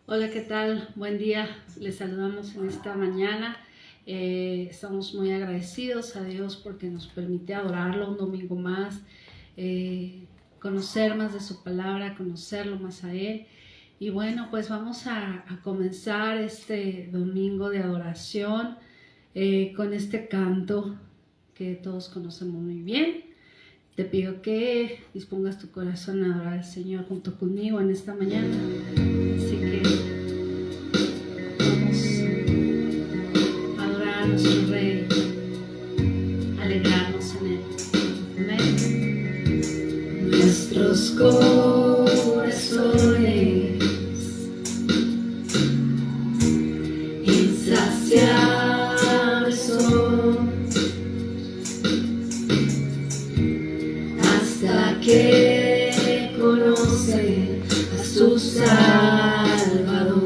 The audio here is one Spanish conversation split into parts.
Hola, ¿qué tal? Buen día. Les saludamos en esta mañana. Estamos muy agradecidos a Dios porque nos permite adorarlo un domingo más, conocer más de su palabra, conocerlo más a Él. Y bueno, pues vamos a comenzar este domingo de adoración con este canto que todos conocemos muy bien. Te pido que dispongas tu corazón a adorar al Señor junto conmigo en esta mañana. Así que vamos a adorar a nuestro Rey, alegrarnos en Él. Amén. Nuestros corazones insaciables son hasta que conocen a su Salvador.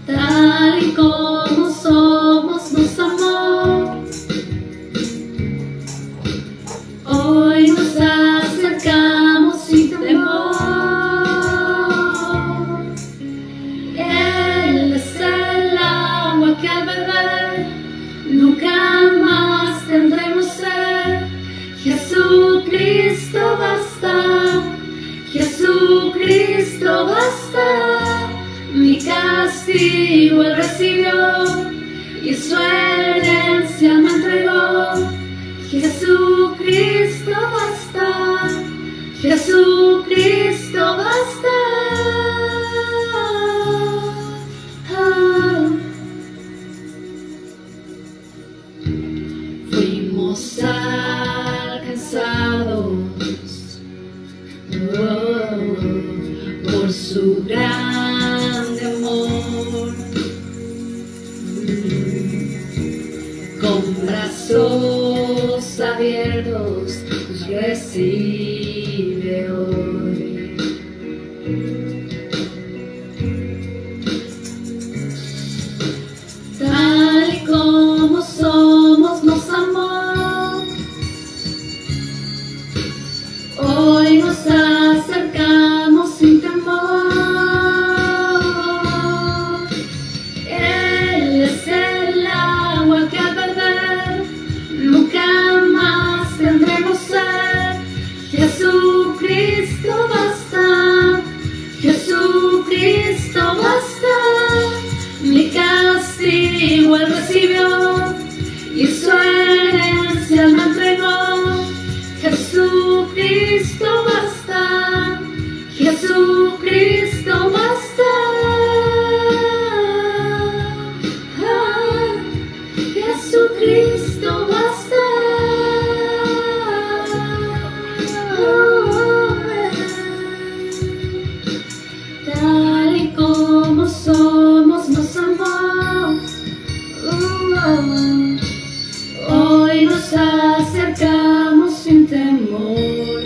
Tal y como somos nos amó, hoy nos acercamos sin temor. Él es el agua que al beber nunca más tendremos sed. Jesucristo basta, Jesucristo basta. Mi castigo Él recibió y su herencia me entregó. Jesucristo basta, Jesucristo basta. Fuimos alcanzados por su grande amor, con brazos abiertos nos recibe hoy. Tal y como somos nos amó, hoy nos acercamos sin temor. Él es el agua que al beber nunca más tendremos sed. Jesucristo basta, Jesucristo basta. Mi castigo Él recibió y su herencia Él me entregó. Jesucristo basta, Jesucristo basta. Jesucristo basta. Tal y como somos nos amó, hoy nos acercamos sin temor,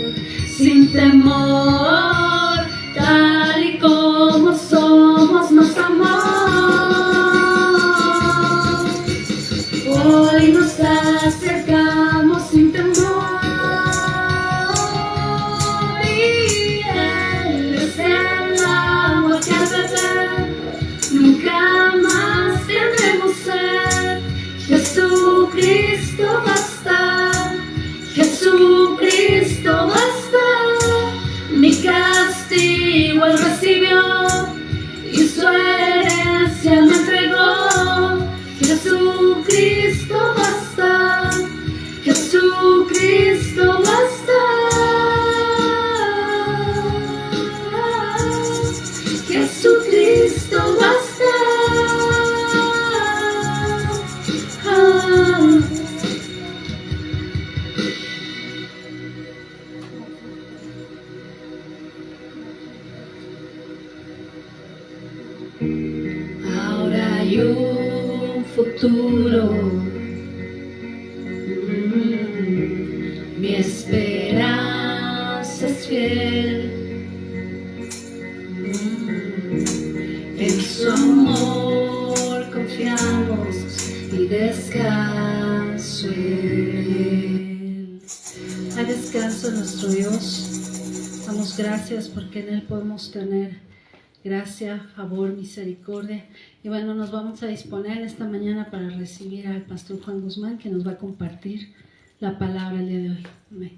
sin temor. Tal y como somos nos amó, hoy nos acercamos sin temor. Y Él es el agua que al beber nunca más tendremos sed. Jesucristo basta, Jesucristo basta. Mi castigo Él recibió y su herencia me entregó. Jesucristo basta, Jesucristo basta. Jesucristo basta. Ahora hay un futuro, mi esperanza es fiel, en su amor confiamos y descanso en Él. Hay descanso en nuestro Dios. Damos gracias porque en Él podemos tener gracia, favor, misericordia. Y bueno, nos vamos a disponer esta mañana para recibir al pastor Juan Guzmán, que nos va a compartir la palabra el día de hoy. Amén.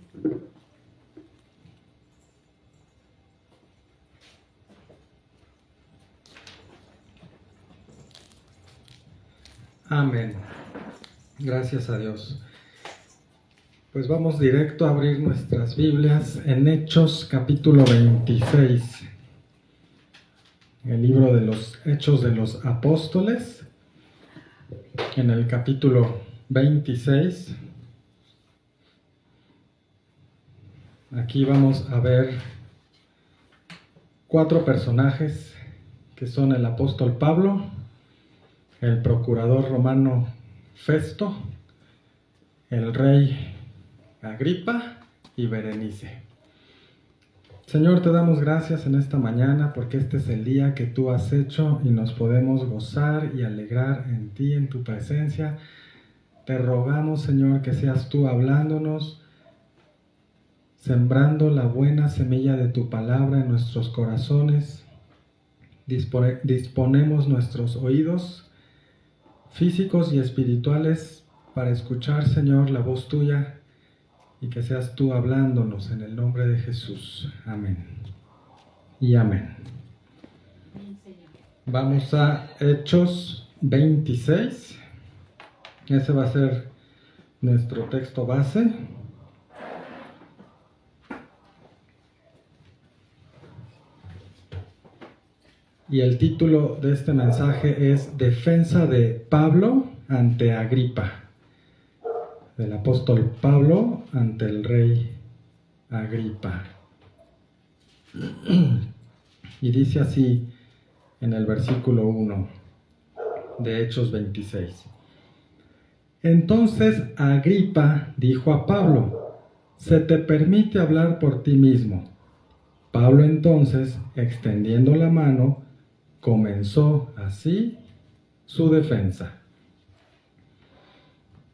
Amén. Gracias a Dios. Pues vamos directo a abrir nuestras Biblias en Hechos capítulo 26. El libro de los Hechos de los Apóstoles. En el capítulo 26. Aquí vamos a ver 4 personajes que son el apóstol Pablo, el procurador romano Festo, el rey Agripa y Berenice. Señor, te damos gracias en esta mañana porque este es el día que tú has hecho y nos podemos gozar y alegrar en ti, en tu presencia. Te rogamos, Señor, que seas tú hablándonos, sembrando la buena semilla de tu palabra en nuestros corazones. Disponemos nuestros oídos físicos y espirituales para escuchar, Señor, la voz tuya y que seas tú hablándonos en el nombre de Jesús. Amén. Y amén. Vamos a Hechos 26. Ese va a ser nuestro texto base. Y el título de este mensaje es Defensa de Pablo ante Agripa. Del apóstol Pablo ante el rey Agripa. Y dice así en el versículo 1 de Hechos 26. Entonces Agripa dijo a Pablo: se te permite hablar por ti mismo. Pablo entonces, extendiendo la mano, comenzó así su defensa.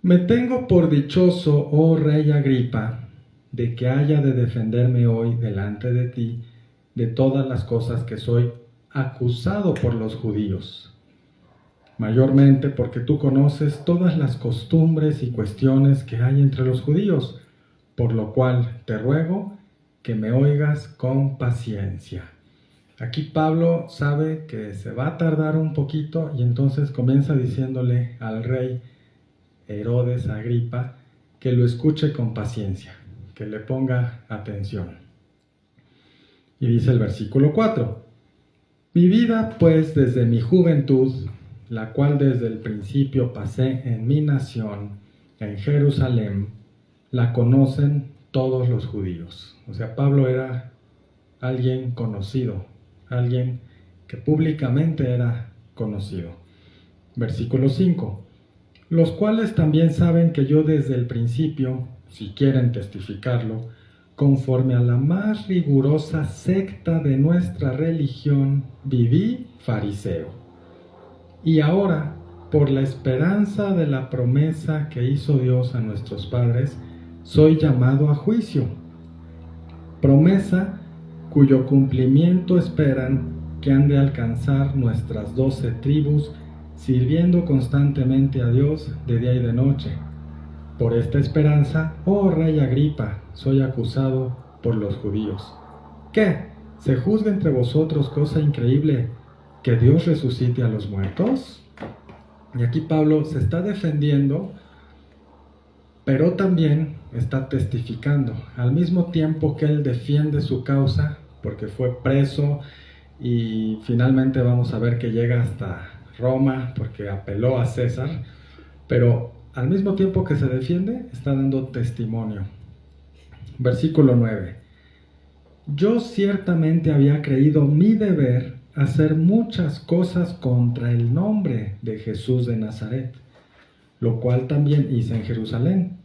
Me tengo por dichoso, oh rey Agripa, de que haya de defenderme hoy delante de ti de todas las cosas que soy acusado por los judíos, mayormente porque tú conoces todas las costumbres y cuestiones que hay entre los judíos, por lo cual te ruego que me oigas con paciencia. Aquí Pablo sabe que se va a tardar un poquito y entonces comienza diciéndole al rey Herodes Agripa que lo escuche con paciencia, que le ponga atención. Y dice el versículo 4: mi vida pues desde mi juventud, la cual desde el principio pasé en mi nación, en Jerusalén, la conocen todos los judíos. O sea, Pablo era alguien conocido, alguien que públicamente era conocido. Versículo 5: los cuales también saben que yo desde el principio, si quieren testificarlo, conforme a la más rigurosa secta de nuestra religión, viví fariseo. Y ahora, por la esperanza de la promesa que hizo Dios a nuestros padres, soy llamado a juicio. Promesa cuyo cumplimiento esperan que han de alcanzar nuestras 12 tribus, sirviendo constantemente a Dios de día y de noche. Por esta esperanza, oh rey Agripa, soy acusado por los judíos. ¿Qué? ¿Se juzga entre vosotros cosa increíble que Dios resucite a los muertos? Y aquí Pablo se está defendiendo, pero también está testificando. Al mismo tiempo que él defiende su causa, porque fue preso y finalmente vamos a ver que llega hasta Roma porque apeló a César, pero al mismo tiempo que se defiende, está dando testimonio. Versículo 9. Yo ciertamente había creído mi deber hacer muchas cosas contra el nombre de Jesús de Nazaret, lo cual también hice en Jerusalén.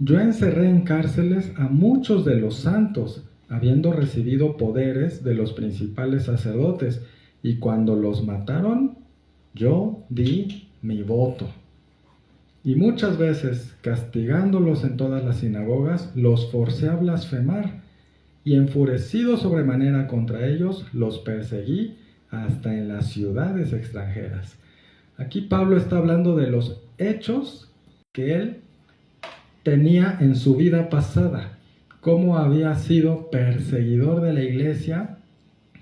Yo encerré en cárceles a muchos de los santos, habiendo recibido poderes de los principales sacerdotes, y cuando los mataron, yo di mi voto. Y muchas veces, castigándolos en todas las sinagogas, los forcé a blasfemar, y enfurecido sobremanera contra ellos, los perseguí hasta en las ciudades extranjeras. Aquí Pablo está hablando de los hechos que él tenía en su vida pasada, cómo había sido perseguidor de la iglesia,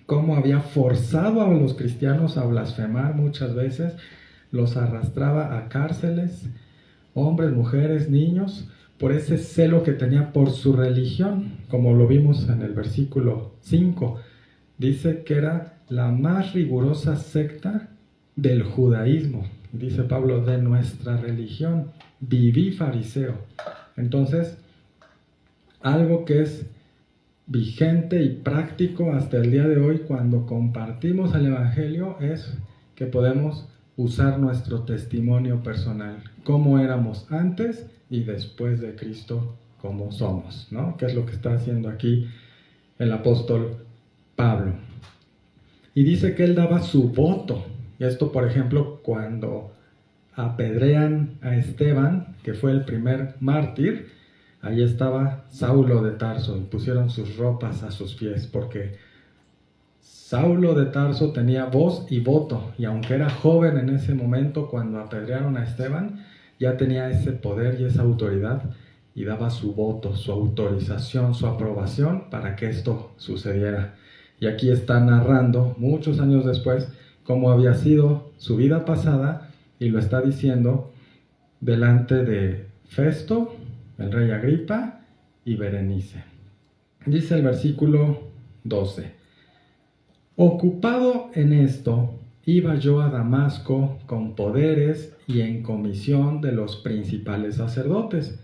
cómo había forzado a los cristianos a blasfemar muchas veces, los arrastraba a cárceles, hombres, mujeres, niños, por ese celo que tenía por su religión, como lo vimos en el versículo 5. Dice que era la más rigurosa secta del judaísmo. Dice Pablo, de nuestra religión, viví fariseo. Entonces, algo que es vigente y práctico hasta el día de hoy cuando compartimos el Evangelio es que podemos usar nuestro testimonio personal, cómo éramos antes y después de Cristo, cómo somos, ¿no? Que es lo que está haciendo aquí el apóstol Pablo. Y dice que él daba su voto. Y esto, por ejemplo, cuando apedrean a Esteban, que fue el primer mártir, ahí estaba Saulo de Tarso y pusieron sus ropas a sus pies, porque Saulo de Tarso tenía voz y voto, y aunque era joven en ese momento cuando apedrearon a Esteban, ya tenía ese poder y esa autoridad, y daba su voto, su autorización, su aprobación para que esto sucediera. Y aquí está narrando, muchos años después, cómo había sido su vida pasada, y lo está diciendo delante de Festo, el rey Agripa y Berenice. Dice el versículo 12: ocupado en esto, iba yo a Damasco con poderes y en comisión de los principales sacerdotes.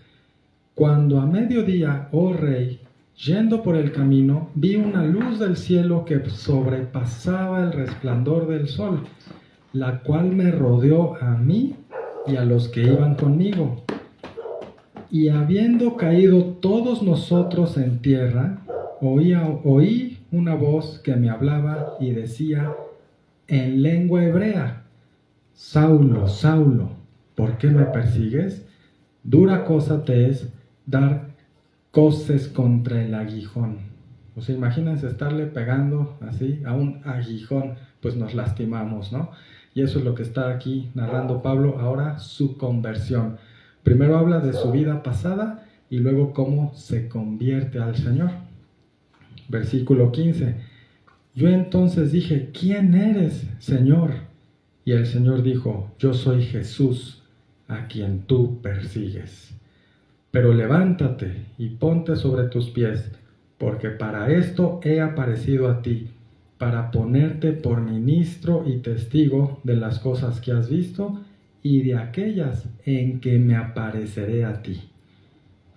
Cuando a mediodía, oh rey, yendo por el camino, vi una luz del cielo que sobrepasaba el resplandor del sol, la cual me rodeó a mí y a los que iban conmigo. Y habiendo caído todos nosotros en tierra, oí una voz que me hablaba y decía en lengua hebrea: Saulo, Saulo, ¿por qué me persigues? Dura cosa te es dar coces contra el aguijón. O sea, imagínense estarle pegando así a un aguijón, pues nos lastimamos, ¿no? Y eso es lo que está aquí narrando Pablo, ahora su conversión. Primero habla de su vida pasada y luego cómo se convierte al Señor. Versículo 15. Yo entonces dije: ¿quién eres, Señor? Y el Señor dijo: yo soy Jesús, a quien tú persigues. Pero levántate y ponte sobre tus pies, porque para esto he aparecido a ti, para ponerte por ministro y testigo de las cosas que has visto y de aquellas en que me apareceré a ti,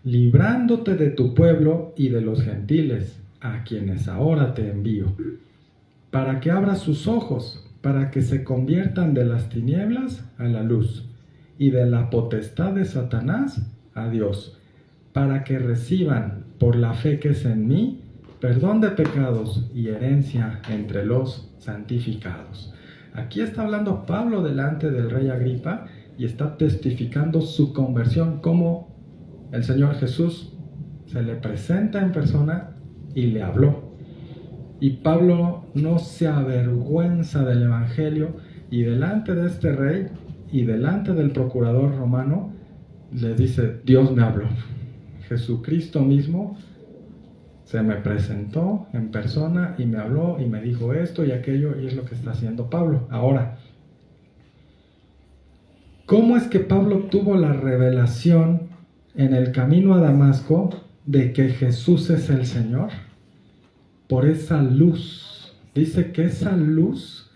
librándote de tu pueblo y de los gentiles, a quienes ahora te envío, para que abras sus ojos, para que se conviertan de las tinieblas a la luz, y de la potestad de Satanás a Dios, para que reciban, por la fe que es en mí, perdón de pecados y herencia entre los santificados. Aquí está hablando Pablo delante del rey Agripa y está testificando su conversión, cómo el Señor Jesús se le presenta en persona y le habló. Y Pablo no se avergüenza del Evangelio, y delante de este rey y delante del procurador romano le dice: Dios me habló. Jesucristo mismo se me presentó en persona y me habló y me dijo esto y aquello, y es lo que está haciendo Pablo. Ahora, ¿cómo es que Pablo tuvo la revelación en el camino a Damasco de que Jesús es el Señor? Por esa luz. Dice que esa luz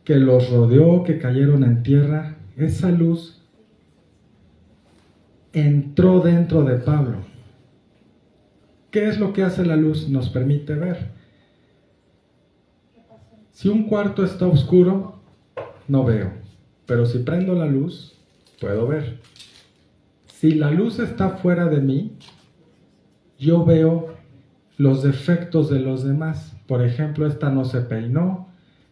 que los rodeó, que cayeron en tierra, esa luz entró dentro de Pablo. ¿Qué es lo que hace la luz? Nos permite ver. Si un cuarto está oscuro, no veo. Pero si prendo la luz, puedo ver. Si la luz está fuera de mí, yo veo los defectos de los demás. Por ejemplo, esta no se peinó,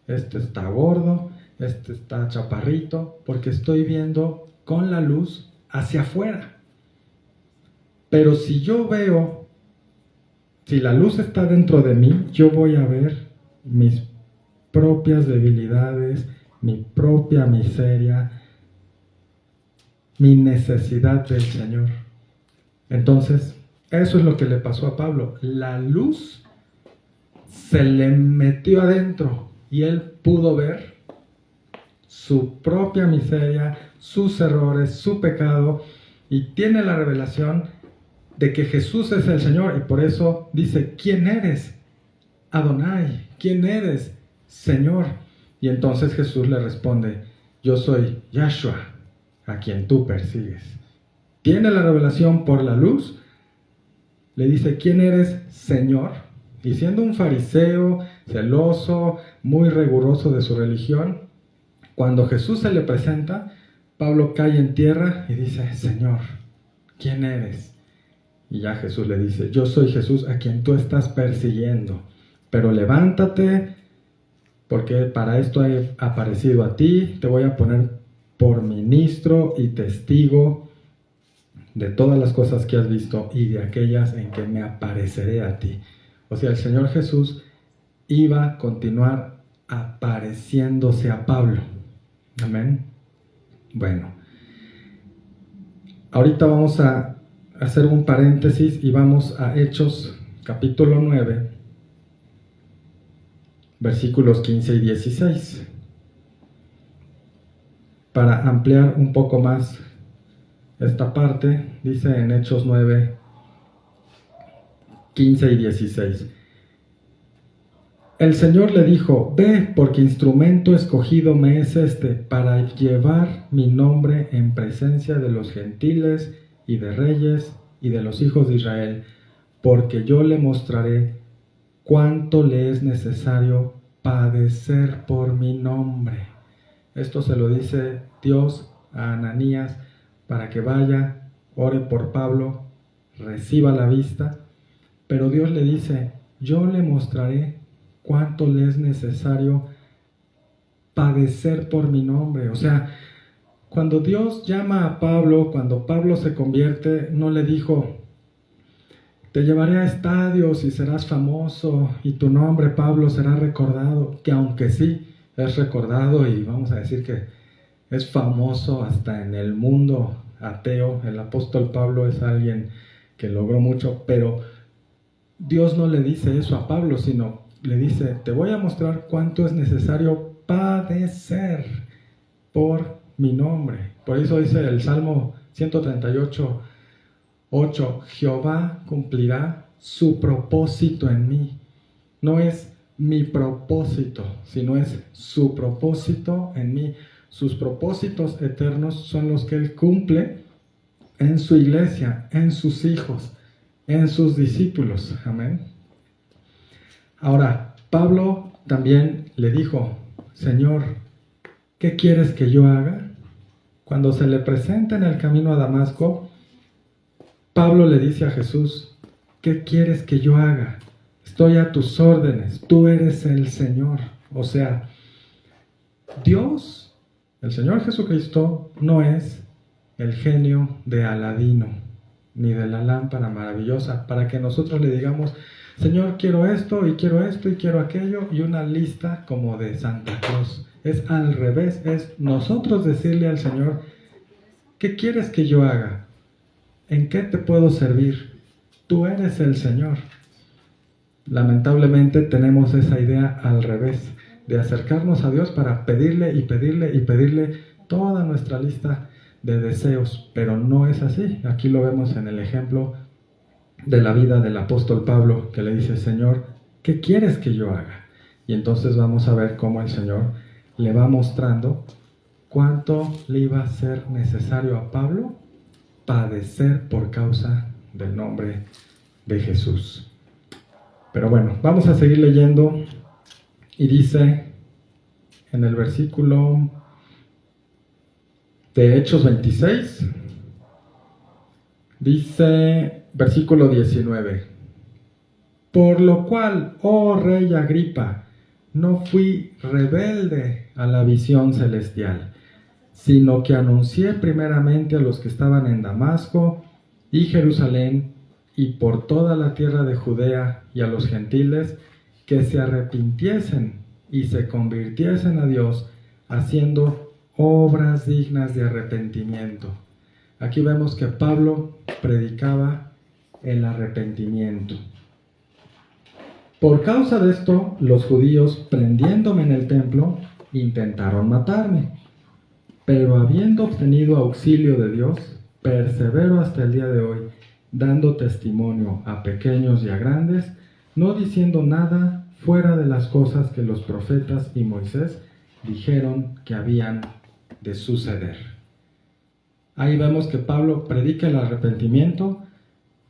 este está gordo, este está chaparrito, porque estoy viendo con la luz hacia afuera. Pero si la luz está dentro de mí, yo voy a ver mis propias debilidades, mi propia miseria, mi necesidad del Señor. Entonces, eso es lo que le pasó a Pablo. La luz se le metió adentro y él pudo ver su propia miseria, sus errores, su pecado, y tiene la revelación de que Jesús es el Señor, y por eso dice: ¿quién eres, Adonai? ¿Quién eres, Señor? Y entonces Jesús le responde: yo soy Yahshua, a quien tú persigues. Tiene la revelación por la luz, le dice: ¿quién eres, Señor? Y siendo un fariseo, celoso, muy riguroso de su religión, cuando Jesús se le presenta, Pablo cae en tierra y dice: Señor, ¿quién eres? Y ya Jesús le dice: yo soy Jesús a quien tú estás persiguiendo, pero levántate, porque para esto he aparecido a ti, te voy a poner por ministro y testigo de todas las cosas que has visto y de aquellas en que me apareceré a ti. O sea, el Señor Jesús iba a continuar apareciéndose a Pablo. Amén. Bueno, ahorita vamos a hacer un paréntesis y vamos a Hechos capítulo 9, versículos 15 y 16, para ampliar un poco más esta parte. Dice en Hechos 9, 15 y 16: el Señor le dijo: ve, porque instrumento escogido me es este, para llevar mi nombre en presencia de los gentiles y de reyes y de los hijos de Israel, porque yo le mostraré cuánto le es necesario padecer por mi nombre. Esto se lo dice Dios a Ananías para que vaya, ore por Pablo, reciba la vista, pero Dios le dice: yo le mostraré cuánto le es necesario padecer por mi nombre. O sea, cuando Dios llama a Pablo, cuando Pablo se convierte, no le dijo: te llevaré a estadios y serás famoso y tu nombre, Pablo, será recordado, que aunque sí es recordado y vamos a decir que es famoso hasta en el mundo ateo. El apóstol Pablo es alguien que logró mucho, pero Dios no le dice eso a Pablo, sino le dice: te voy a mostrar cuánto es necesario padecer por mi nombre. Por eso dice el Salmo 138, 8: Jehová cumplirá su propósito en mí. No es mi propósito, sino es su propósito en mí. Sus propósitos eternos son los que Él cumple en su iglesia, en sus hijos, en sus discípulos. Amén. Ahora, Pablo también le dijo: Señor, ¿qué quieres que yo haga? Cuando se le presenta en el camino a Damasco, Pablo le dice a Jesús: ¿qué quieres que yo haga? Estoy a tus órdenes, tú eres el Señor. O sea, Dios, el Señor Jesucristo, no es el genio de Aladino, ni de la lámpara maravillosa, para que nosotros le digamos: Señor, quiero esto, y quiero esto, y quiero aquello, y una lista como de Santa Claus. Es al revés, es nosotros decirle al Señor: ¿qué quieres que yo haga? ¿En qué te puedo servir? Tú eres el Señor. Lamentablemente tenemos esa idea al revés, de acercarnos a Dios para pedirle y pedirle y pedirle toda nuestra lista de deseos, pero no es así. Aquí lo vemos en el ejemplo de la vida del apóstol Pablo, que le dice: Señor, ¿qué quieres que yo haga? Y entonces vamos a ver cómo el Señor le va mostrando cuánto le iba a ser necesario a Pablo padecer por causa del nombre de Jesús. Pero bueno, vamos a seguir leyendo, y dice en el versículo de Hechos 26, dice versículo 19: por lo cual, oh rey Agripa, no fui rebelde a la visión celestial, sino que anuncié primeramente a los que estaban en Damasco y Jerusalén y por toda la tierra de Judea y a los gentiles que se arrepintiesen y se convirtiesen a Dios haciendo obras dignas de arrepentimiento. Aquí vemos que Pablo predicaba el arrepentimiento. Por causa de esto, los judíos, prendiéndome en el templo, intentaron matarme. Pero habiendo obtenido auxilio de Dios, persevero hasta el día de hoy, dando testimonio a pequeños y a grandes, no diciendo nada fuera de las cosas que los profetas y Moisés dijeron que habían de suceder. Ahí vemos que Pablo predica el arrepentimiento,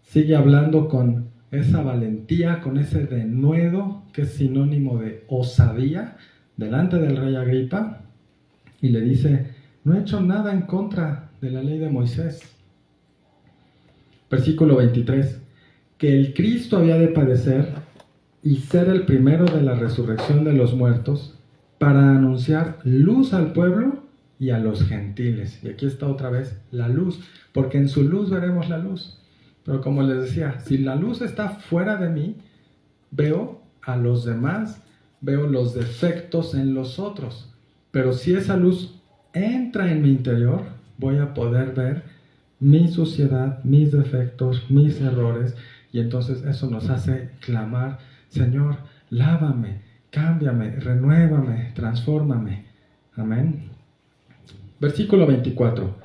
sigue hablando con esa valentía, con ese denuedo que es sinónimo de osadía delante del rey Agripa, y le dice: no he hecho nada en contra de la ley de Moisés. Versículo 23, que el Cristo había de padecer y ser el primero de la resurrección de los muertos, para anunciar luz al pueblo y a los gentiles. Y aquí está otra vez la luz, porque en su luz veremos la luz. Pero como les decía, si la luz está fuera de mí, veo a los demás, veo los defectos en los otros. Pero si esa luz entra en mi interior, voy a poder ver mi suciedad, mis defectos, mis errores, y entonces eso nos hace clamar: Señor, lávame, cámbiame, renuévame, transfórmame. Amén. Versículo 24.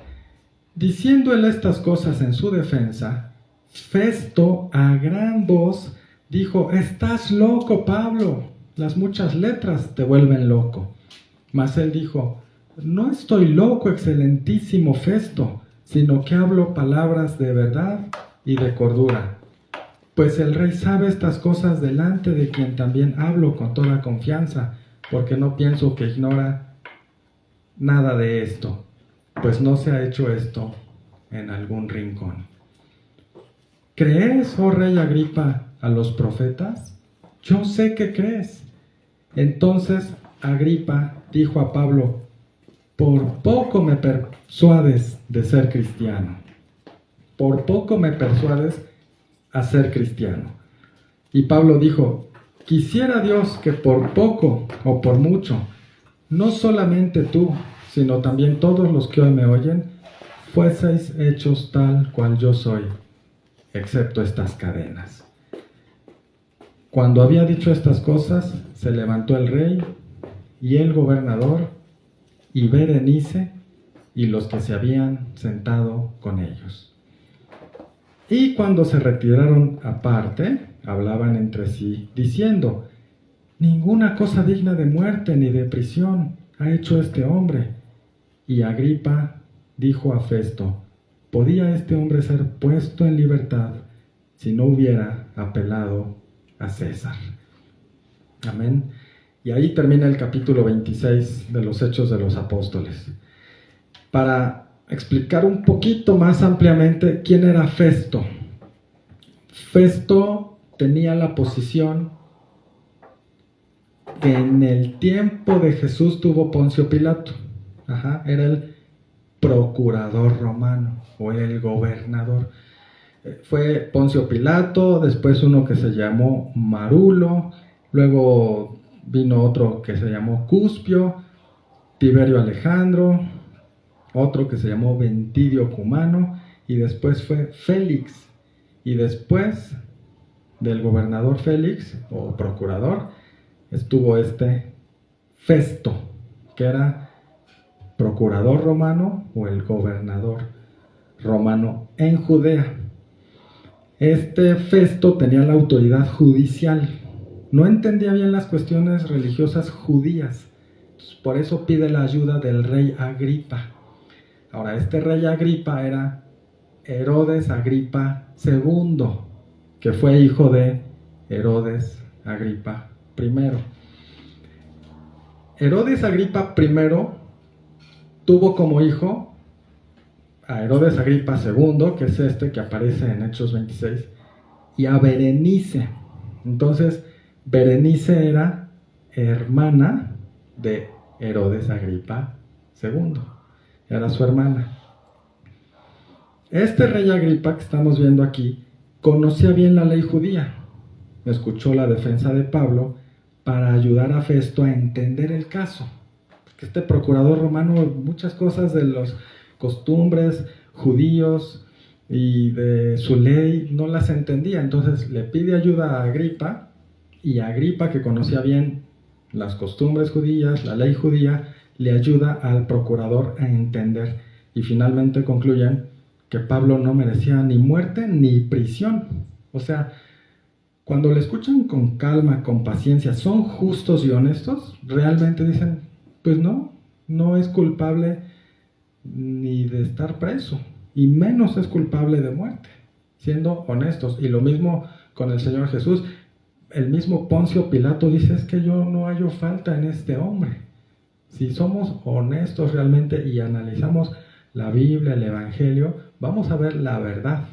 Diciendo él estas cosas en su defensa, Festo a gran voz dijo: estás loco, Pablo, las muchas letras te vuelven loco. Mas él dijo: no estoy loco, excelentísimo Festo, sino que hablo palabras de verdad y de cordura. Pues el rey sabe estas cosas delante de quien también hablo con toda confianza, porque no pienso que ignora nada de esto, pues no se ha hecho esto en algún rincón. ¿Crees, oh rey Agripa, a los profetas? Yo sé que crees. Entonces Agripa dijo a Pablo: por poco me persuades de ser cristiano. Por poco me persuades a ser cristiano. Y Pablo dijo: quisiera Dios que por poco o por mucho, no solamente tú, sino también todos los que hoy me oyen, fueseis hechos tal cual yo soy, excepto estas cadenas. Cuando había dicho estas cosas, se levantó el rey y el gobernador y Berenice y los que se habían sentado con ellos. Y cuando se retiraron aparte, hablaban entre sí, diciendo: ninguna cosa digna de muerte ni de prisión ha hecho este hombre. Y Agripa dijo a Festo: ¿podía este hombre ser puesto en libertad si no hubiera apelado a César? Amén. Y ahí termina el capítulo 26 de los Hechos de los Apóstoles. Para explicar un poquito más ampliamente quién era Festo. Festo tenía la posición que en el tiempo de Jesús tuvo Poncio Pilato. Era el procurador romano o el gobernador. Fue Poncio Pilato, después uno que se llamó Marulo, luego vino otro que se llamó Cuspio, Tiberio Alejandro, otro que se llamó Ventidio Cumano, y después fue Félix. Y después del gobernador Félix, o procurador, estuvo este Festo, que era procurador romano o el gobernador romano en Judea. Este Festo tenía la autoridad judicial. No entendía bien las cuestiones religiosas judías. Por eso pide la ayuda del rey Agripa. Ahora, este rey Agripa era Herodes Agripa II, que fue hijo de Herodes Agripa I. Herodes Agripa I tuvo como hijo a Herodes Agripa II, que es este que aparece en Hechos 26, y a Berenice. Entonces, Berenice era hermana de Herodes Agripa II. era su hermana. Este rey Agripa que estamos viendo aquí conocía bien la ley judía. Escuchó la defensa de Pablo para ayudar a Festo a entender el caso. Porque este procurador romano, muchas cosas de las costumbres judíos y de su ley no las entendía. Entonces le pide ayuda a Agripa, y Agripa, que conocía bien las costumbres judías, la ley judía, le ayuda al procurador a entender. Y finalmente concluyen que Pablo no merecía ni muerte ni prisión. O sea, cuando le escuchan con calma, con paciencia, ¿son justos y honestos? Realmente dicen, pues no es culpable ni de estar preso, y menos es culpable de muerte, siendo honestos. Y lo mismo con el Señor Jesús. El mismo Poncio Pilato dice, es que yo no hallo falta en este hombre. Si somos honestos realmente y analizamos la Biblia, el Evangelio, vamos a ver la verdad.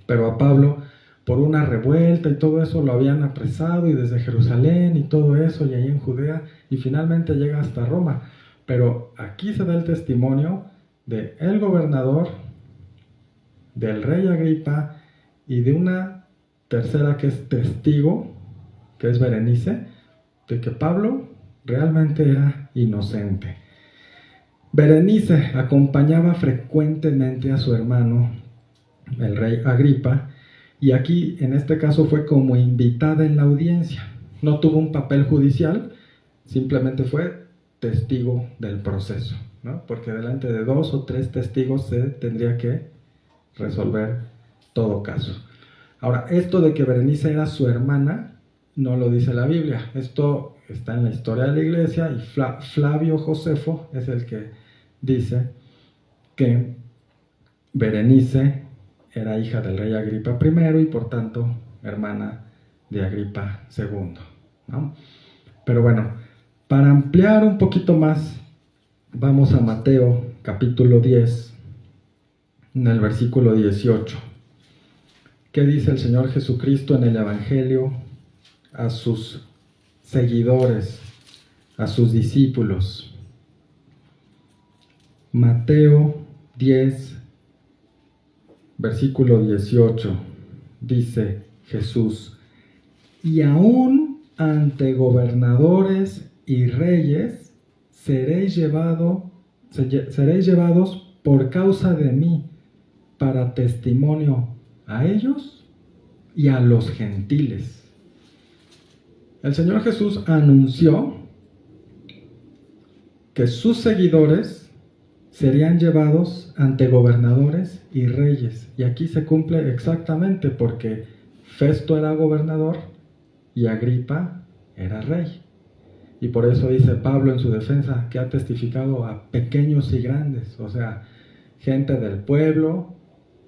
Pero a Pablo, por una revuelta y todo eso, lo habían apresado, y desde Jerusalén y todo eso, y ahí en Judea, y finalmente llega hasta Roma. Pero aquí se da el testimonio de el gobernador, del rey Agripa, y de una tercera que es testigo, que es Berenice, de que Pablo realmente era inocente. Berenice acompañaba frecuentemente a su hermano, el rey Agripa, y aquí en este caso fue como invitada en la audiencia. No tuvo un papel judicial, simplemente fue testigo del proceso, ¿no? Porque delante de 2 o 3 testigos se tendría que resolver todo caso. Ahora, esto de que Berenice era su hermana, no lo dice la Biblia. Esto está en la historia de la iglesia, y Flavio Josefo es el que dice que Berenice era hija del rey Agripa I y por tanto hermana de Agripa II, ¿no? Pero bueno, para ampliar un poquito más, vamos a Mateo capítulo 10, en el versículo 18. ¿Qué dice el Señor Jesucristo en el Evangelio a sus seguidores, a sus discípulos? Mateo 10, versículo 18, dice Jesús, y aún ante gobernadores y reyes seréis llevados por causa de mí para testimonio a ellos y a los gentiles. El Señor Jesús anunció que sus seguidores serían llevados ante gobernadores y reyes. Y aquí se cumple exactamente, porque Festo era gobernador y Agripa era rey. Y por eso dice Pablo en su defensa que ha testificado a pequeños y grandes, o sea, gente del pueblo,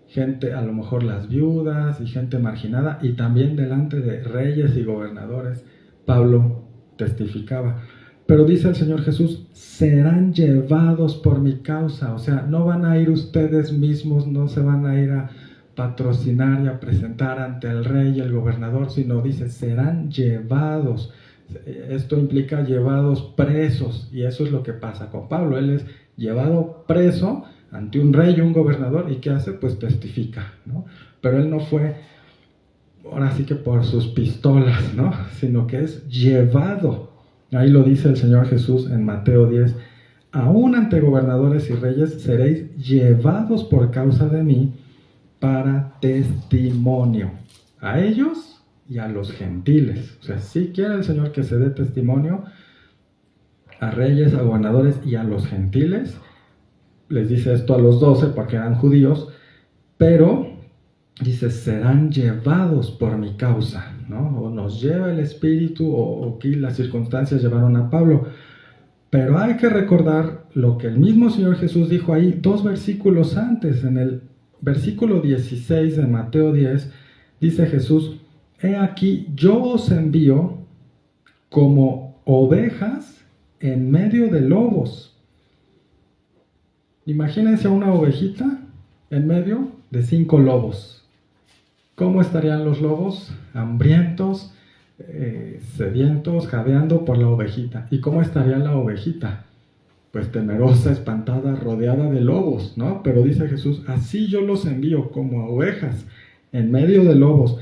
gente, a lo mejor las viudas y gente marginada, y también delante de reyes y gobernadores Pablo testificaba. Pero dice el Señor Jesús, serán llevados por mi causa. O sea, no van a ir ustedes mismos, no se van a ir a patrocinar y a presentar ante el rey y el gobernador, sino dice, serán llevados. Esto implica llevados presos, y eso es lo que pasa con Pablo. Él es llevado preso ante un rey y un gobernador, y ¿qué hace? Pues testifica, ¿no? Pero él no fue, ahora sí que por sus pistolas, ¿no? Sino que es llevado. Ahí lo dice el Señor Jesús en Mateo 10, aún ante gobernadores y reyes seréis llevados por causa de mí para testimonio a ellos y a los gentiles. O sea, si quiere el Señor que se dé testimonio a reyes, a gobernadores y a los gentiles. Les dice esto a los 12 porque eran judíos, pero dice, serán llevados por mi causa, ¿no? O nos lleva el Espíritu, o aquí las circunstancias llevaron a Pablo. Pero hay que recordar lo que el mismo Señor Jesús dijo ahí 2 versículos antes. En el versículo 16 de Mateo 10, dice Jesús, he aquí, yo os envío como ovejas en medio de lobos. Imagínense a una ovejita en medio de 5 lobos. ¿Cómo estarían los lobos? Hambrientos, sedientos, jadeando por la ovejita. ¿Y cómo estaría la ovejita? pues temerosa, espantada, rodeada de lobos, ¿no? Pero dice Jesús, así yo los envío como a ovejas en medio de lobos.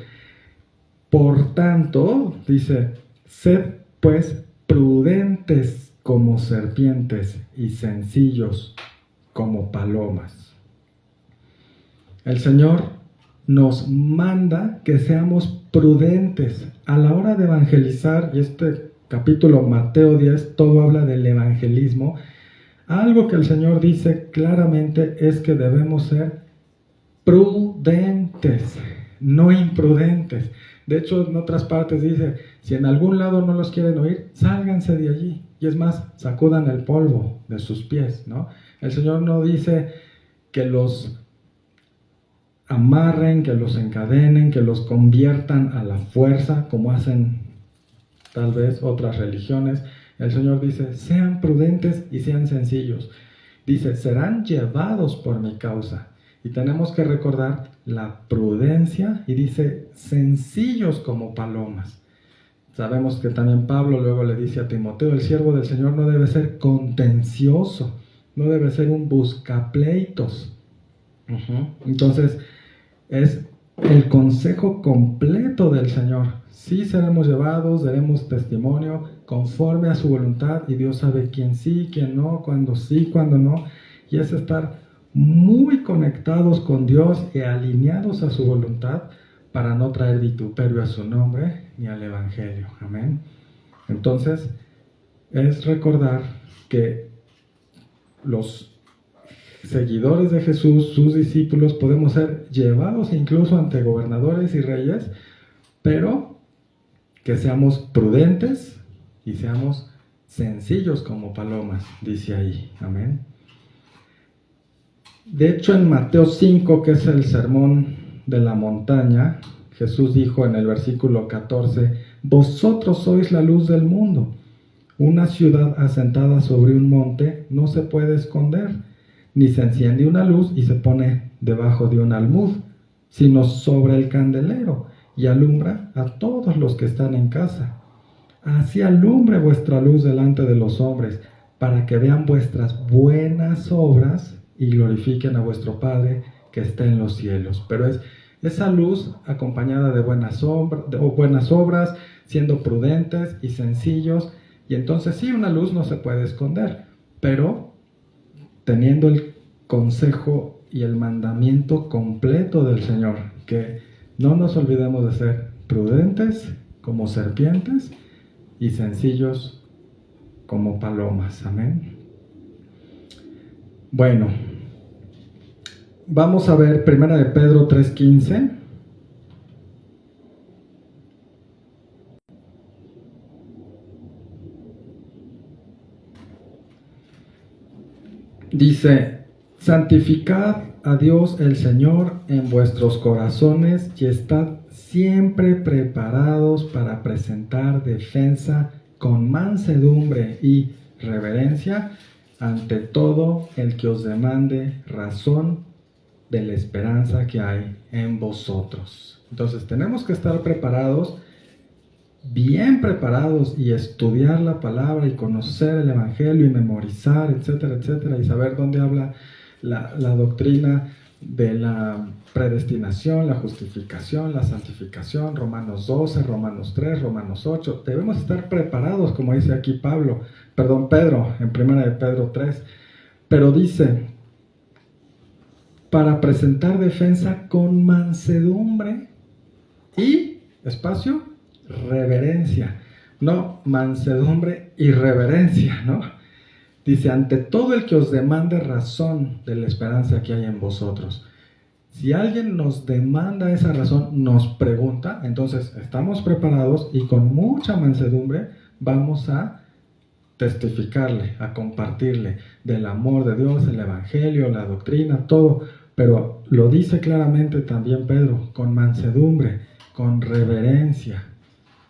Por tanto, dice, sed pues prudentes como serpientes y sencillos como palomas. El Señor nos manda que seamos prudentes a la hora de evangelizar, y este capítulo Mateo 10, todo habla del evangelismo. Algo que el Señor dice claramente es que debemos ser prudentes, no imprudentes. De hecho, en otras partes dice, si en algún lado no los quieren oír, sálganse de allí. Y es más, sacudan el polvo de sus pies, ¿no? El Señor no dice que los amarren, que los encadenen, que los conviertan a la fuerza, como hacen tal vez otras religiones. El Señor dice, sean prudentes y sean sencillos. Dice, serán llevados por mi causa. Y tenemos que recordar la prudencia, y dice, sencillos como palomas. Sabemos que también Pablo luego le dice a Timoteo, el siervo del Señor no debe ser contencioso, no debe ser un buscapleitos. Entonces, es el consejo completo del Señor. Sí seremos llevados, daremos testimonio conforme a su voluntad, y Dios sabe quién sí, quién no, cuándo sí, cuándo no, y es estar muy conectados con Dios y alineados a su voluntad para no traer vituperio a su nombre ni al Evangelio. Amén. Entonces, es recordar que los seguidores de Jesús, sus discípulos, podemos ser llevados incluso ante gobernadores y reyes, pero que seamos prudentes y seamos sencillos como palomas, dice ahí. Amén. De hecho, en Mateo 5, que es el sermón de la montaña, Jesús dijo en el versículo 14, vosotros sois la luz del mundo. Una ciudad asentada sobre un monte no se puede esconder, ni se enciende una luz y se pone debajo de un almud, sino sobre el candelero, y alumbra a todos los que están en casa. Así alumbre vuestra luz delante de los hombres, para que vean vuestras buenas obras y glorifiquen a vuestro Padre que está en los cielos. Pero es esa luz acompañada de buenas obras, siendo prudentes y sencillos. Y entonces sí, una luz no se puede esconder, pero teniendo el consejo y el mandamiento completo del Señor, que no nos olvidemos de ser prudentes como serpientes y sencillos como palomas. Amén. Bueno, vamos a ver 1 de Pedro 3:15. Dice, santificad a Dios el Señor en vuestros corazones y estad siempre preparados para presentar defensa con mansedumbre y reverencia ante todo el que os demande razón de la esperanza que hay en vosotros. Entonces tenemos que estar preparados, bien preparados, y estudiar la palabra y conocer el Evangelio y memorizar, etcétera, etcétera, y saber dónde habla la doctrina de la predestinación, la justificación, la santificación, Romanos 12, Romanos 3, Romanos 8. Debemos estar preparados, como dice aquí Pedro, en 1 de Pedro 3. Pero dice, para presentar defensa con mansedumbre y, espacio, reverencia. No, mansedumbre y reverencia, ¿no? Dice, ante todo el que os demande razón de la esperanza que hay en vosotros. Si alguien nos demanda esa razón, nos pregunta, entonces estamos preparados y con mucha mansedumbre vamos a testificarle, a compartirle del amor de Dios, el Evangelio, la doctrina, todo. Pero lo dice claramente también Pedro, con mansedumbre, con reverencia,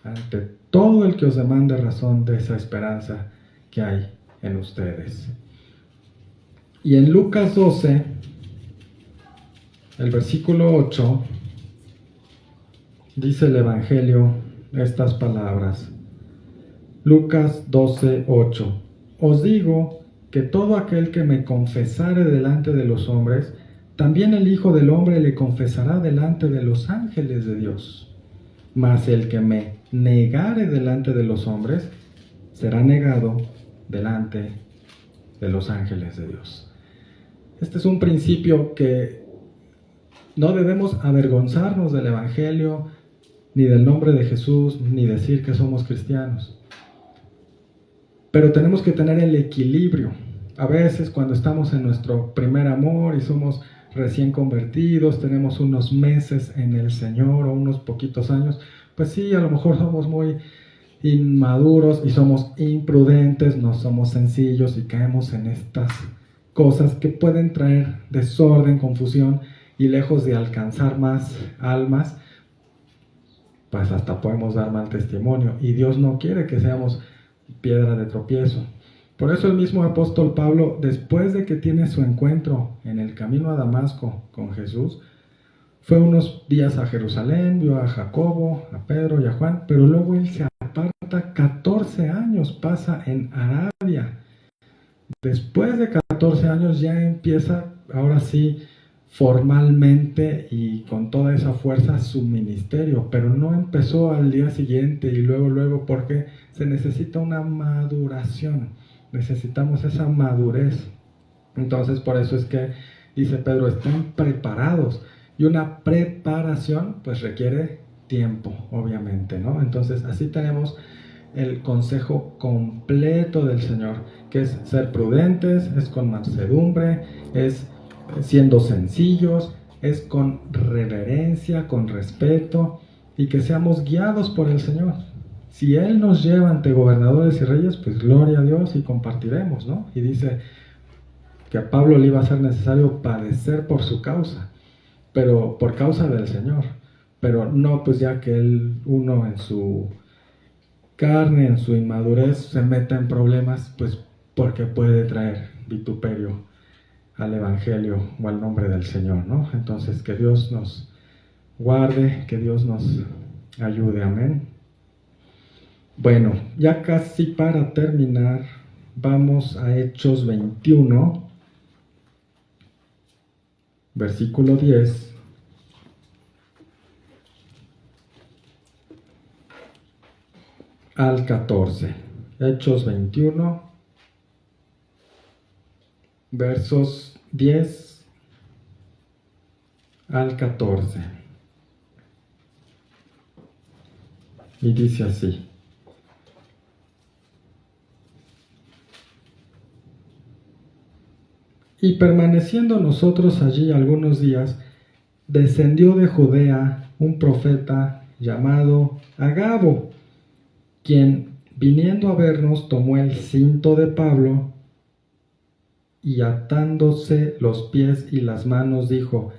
ante todo el que os demande razón de esa esperanza que hay en ustedes. Y en Lucas 12, el versículo 8, dice el Evangelio estas palabras. Lucas 12, 8. Os digo que todo aquel que me confesare delante de los hombres, también el Hijo del Hombre le confesará delante de los ángeles de Dios. Mas el que me negare delante de los hombres, será negado delante de los ángeles de Dios. Este es un principio que no debemos avergonzarnos del Evangelio, ni del nombre de Jesús, ni decir que somos cristianos. Pero tenemos que tener el equilibrio. A veces cuando estamos en nuestro primer amor y somos recién convertidos, tenemos unos meses en el Señor o unos poquitos años, pues sí, a lo mejor somos muy inmaduros y somos imprudentes, no somos sencillos y caemos en estas cosas que pueden traer desorden, confusión, y lejos de alcanzar más almas, pues hasta podemos dar mal testimonio, y Dios no quiere que seamos piedra de tropiezo. Por eso el mismo apóstol Pablo, después de que tiene su encuentro en el camino a Damasco con Jesús, fue unos días a Jerusalén, vio a Jacobo, a Pedro y a Juan, pero luego él se aparta 14 años, pasa en Arabia. Después de 14 años ya empieza, ahora sí, formalmente y con toda esa fuerza su ministerio, pero no empezó al día siguiente y luego, porque se necesita una maduración, necesitamos esa madurez. Entonces por eso es que dice Pedro, estén preparados, y una preparación pues requiere tiempo, obviamente, ¿no? Entonces así tenemos el consejo completo del Señor, que es ser prudentes, es con mansedumbre, es siendo sencillos, es con reverencia, con respeto, y que seamos guiados por el Señor. Si Él nos lleva ante gobernadores y reyes, pues gloria a Dios y compartiremos, ¿no? Y dice que a Pablo le iba a ser necesario padecer por su causa, pero por causa del Señor, pero no pues ya que uno en su carne, en su inmadurez, se meta en problemas, pues porque puede traer vituperio al Evangelio o al nombre del Señor, ¿no? Entonces que Dios nos guarde, que Dios nos ayude, amén. Bueno, ya casi para terminar, vamos a Hechos 21, versículo 10. Al 14. Hechos 21, versos 10 al 14. Y dice así: Y permaneciendo nosotros allí algunos días, descendió de Judea un profeta llamado Agabo, quien, viniendo a vernos, tomó el cinto de Pablo y atándose los pies y las manos, dijo: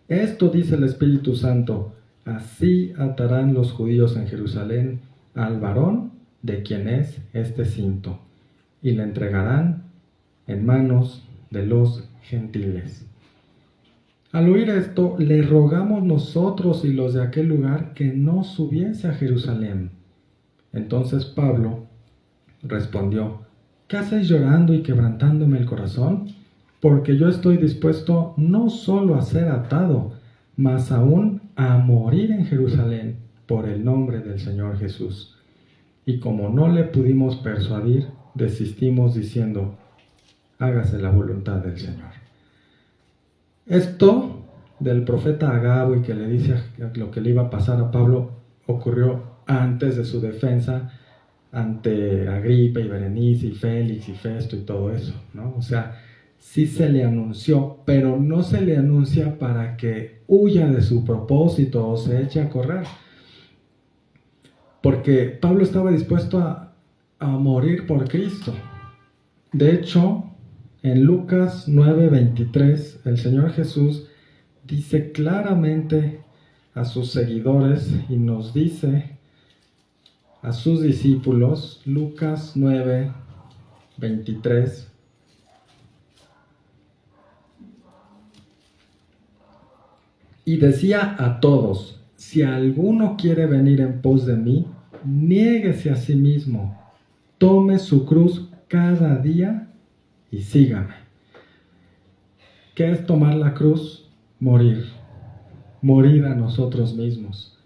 Esto dice el Espíritu Santo, así atarán los judíos en Jerusalén al varón de quien es este cinto, y le entregarán en manos de los gentiles. Al oír esto, le rogamos nosotros y los de aquel lugar que no subiese a Jerusalén. Entonces Pablo respondió: ¿Qué hacéis llorando y quebrantándome el corazón? Porque yo estoy dispuesto no solo a ser atado, mas aún a morir en Jerusalén por el nombre del Señor Jesús. Y como no le pudimos persuadir, desistimos diciendo: hágase la voluntad del Señor. Esto del profeta Agabo y que le dice lo que le iba a pasar a Pablo ocurrió antes de su defensa ante Agripa y Berenice y Félix y Festo y todo eso, ¿no? O sea, sí se le anunció, pero no se le anuncia para que huya de su propósito o se eche a correr. Porque Pablo estaba dispuesto a morir por Cristo. De hecho, en Lucas 9:23, el Señor Jesús dice claramente a sus seguidores y nos dice a sus discípulos, Lucas 9:23, y decía a todos: si alguno quiere venir en pos de mí, niéguese a sí mismo, tome su cruz cada día y sígame. ¿Qué es tomar la cruz? Morir. Morir a nosotros mismos.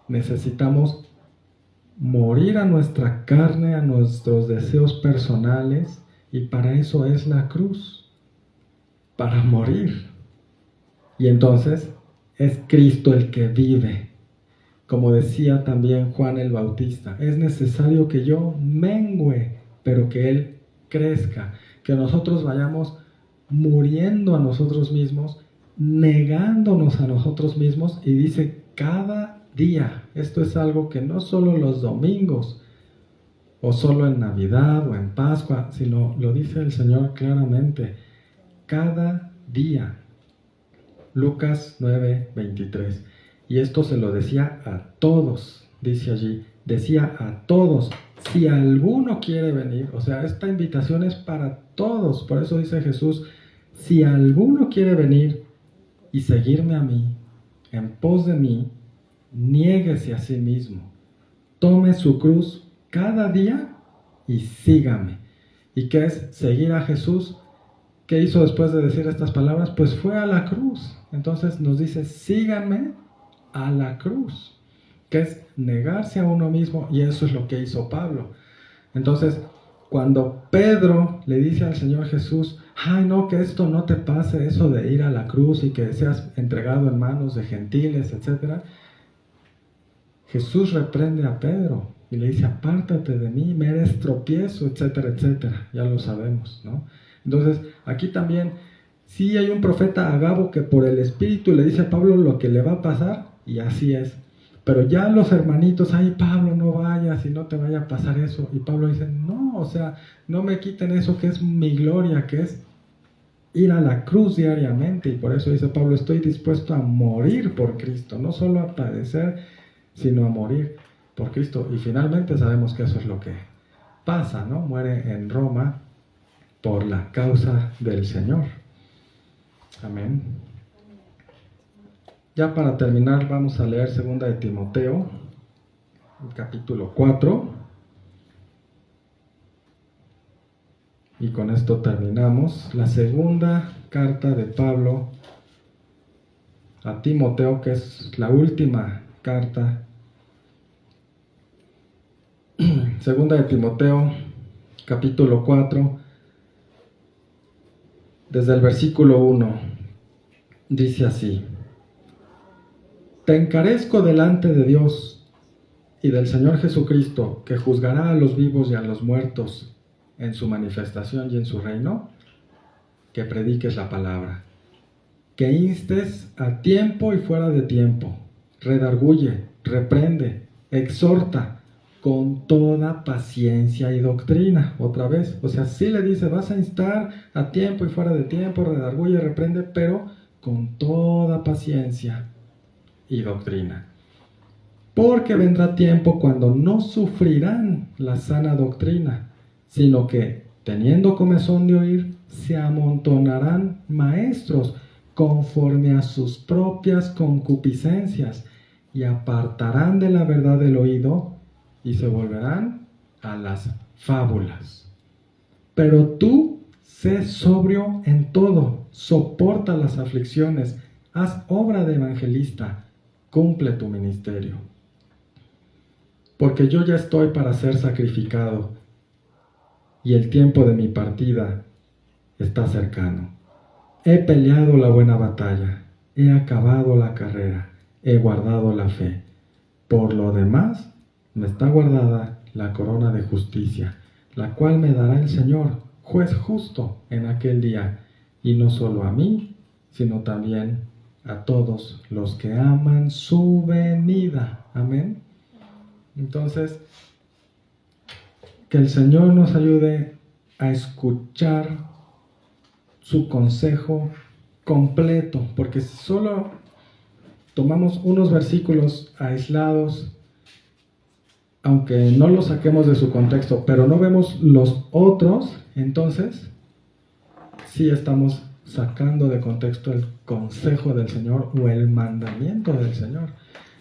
Necesitamos morir a nuestra carne, a nuestros deseos personales, y para eso es la cruz, para morir. Y entonces es Cristo el que vive. Como decía también Juan el Bautista, es necesario que yo mengüe, pero que Él crezca, que nosotros vayamos muriendo a nosotros mismos, negándonos a nosotros mismos, y dice cada día. Esto es algo que no solo los domingos, o solo en Navidad o en Pascua, sino lo dice el Señor claramente, cada día. Lucas 9:23. Y esto se lo decía a todos, dice allí, decía a todos, si alguno quiere venir, o sea, esta invitación es para todos, por eso dice Jesús, si alguno quiere venir y seguirme a mí, en pos de mí, niéguese a sí mismo, tome su cruz cada día y sígame. ¿Y qué es seguir a Jesús? ¿Qué hizo después de decir estas palabras? Pues fue a la cruz. Entonces nos dice, síganme a la cruz, que es negarse a uno mismo, y eso es lo que hizo Pablo. Entonces, cuando Pedro le dice al Señor Jesús, ay no, que esto no te pase, eso de ir a la cruz y que seas entregado en manos de gentiles, etc., Jesús reprende a Pedro y le dice, apártate de mí, me eres tropiezo, etcétera, etcétera. Ya lo sabemos, ¿no? Entonces, aquí también, sí hay un profeta Agabo que por el Espíritu le dice a Pablo lo que le va a pasar, y así es. Pero ya los hermanitos, ay Pablo, no vayas y no te vaya a pasar eso. Y Pablo dice, no, o sea, no me quiten eso que es mi gloria, que es ir a la cruz diariamente. Y por eso dice Pablo, estoy dispuesto a morir por Cristo, no solo a padecer, sino a morir por Cristo. Y finalmente sabemos que eso es lo que pasa, ¿no? Muere en Roma por la causa del Señor. Amén. Ya para terminar vamos a leer 2 de Timoteo, capítulo 4. Y con esto terminamos. La segunda carta de Pablo a Timoteo, que es la última carta. 2 de Timoteo, capítulo 4, desde el versículo 1, dice así: Te encarezco delante de Dios y del Señor Jesucristo, que juzgará a los vivos y a los muertos en su manifestación y en su reino, que prediques la palabra, que instes a tiempo y fuera de tiempo, redarguye, reprende, exhorta con toda paciencia y doctrina. Otra vez, o sea, sí le dice, vas a instar a tiempo y fuera de tiempo, redarguye, reprende, pero con toda paciencia y doctrina. Porque vendrá tiempo cuando no sufrirán la sana doctrina, sino que, teniendo comezón de oír, se amontonarán maestros conforme a sus propias concupiscencias, y apartarán de la verdad el oído, y se volverán a las fábulas. Pero tú, sé sobrio en todo, soporta las aflicciones, haz obra de evangelista, cumple tu ministerio. Porque yo ya estoy para ser sacrificado, y el tiempo de mi partida está cercano. He peleado la buena batalla, he acabado la carrera, he guardado la fe. Por lo demás, me está guardada la corona de justicia, la cual me dará el Señor, juez justo, en aquel día, y no solo a mí, sino también a todos los que aman su venida. Amén. Entonces, que el Señor nos ayude a escuchar su consejo completo, porque si solo tomamos unos versículos aislados, aunque no los saquemos de su contexto, pero no vemos los otros, entonces sí estamos sacando de contexto el consejo del Señor o el mandamiento del Señor.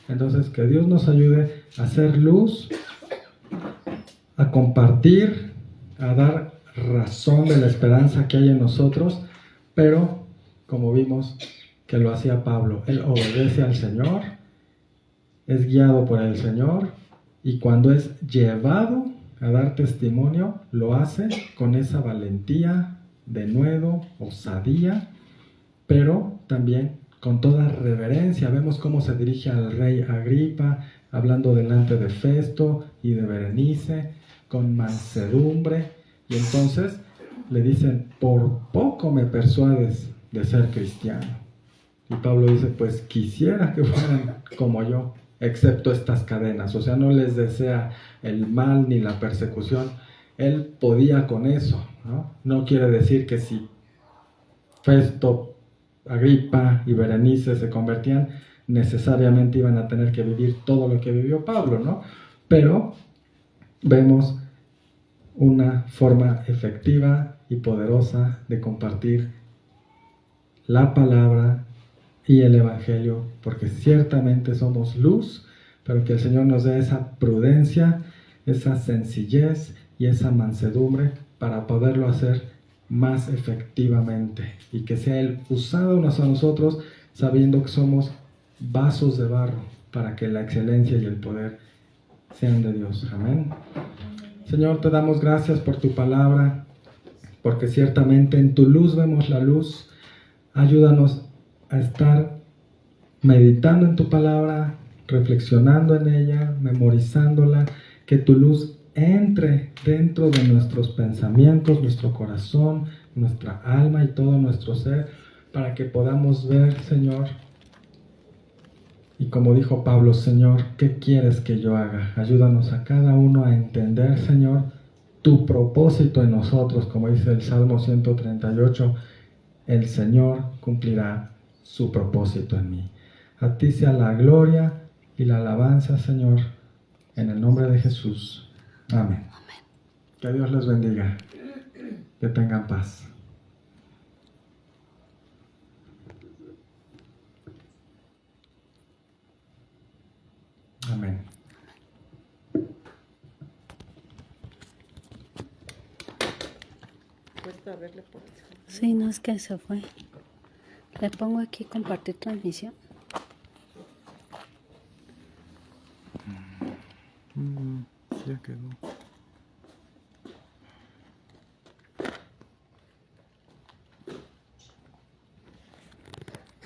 Entonces, que Dios nos ayude a hacer luz, a compartir, a dar razón de la esperanza que hay en nosotros, pero como vimos que lo hacía Pablo, él obedece al Señor, es guiado por el Señor y cuando es llevado a dar testimonio, lo hace con esa valentía, denuedo, osadía, pero también con toda reverencia. Vemos cómo se dirige al rey Agripa, hablando delante de Festo y de Berenice, con mansedumbre, y entonces le dicen, por poco me persuades de ser cristiano. Y Pablo dice, pues quisiera que fueran como yo, excepto estas cadenas. O sea, no les desea el mal ni la persecución. Él podía con eso, ¿no? No quiere decir que si Festo, Agripa y Berenice se convertían, necesariamente iban a tener que vivir todo lo que vivió Pablo, ¿no? Pero vemos una forma efectiva y poderosa de compartir la palabra y el Evangelio, porque ciertamente somos luz, pero que el Señor nos dé esa prudencia, esa sencillez y esa mansedumbre para poderlo hacer más efectivamente y que sea Él usado unos a nosotros sabiendo que somos vasos de barro para que la excelencia y el poder sean de Dios. Amén. Señor, te damos gracias por tu palabra, porque ciertamente en tu luz vemos la luz. Ayúdanos a estar meditando en tu palabra, reflexionando en ella, memorizándola, que tu luz entre dentro de nuestros pensamientos, nuestro corazón, nuestra alma y todo nuestro ser, para que podamos ver, Señor, y como dijo Pablo, Señor, ¿qué quieres que yo haga? Ayúdanos a cada uno a entender, Señor, tu propósito en nosotros, como dice el Salmo 138, el Señor cumplirá su propósito en mí. A ti sea la gloria y la alabanza, Señor, en el nombre de Jesús. Amén. Que Dios les bendiga. Que tengan paz. Amén. Sí, no es que se fue. Le pongo aquí compartir transmisión. Ya quedó.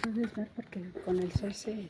Puedes ver porque con el sol se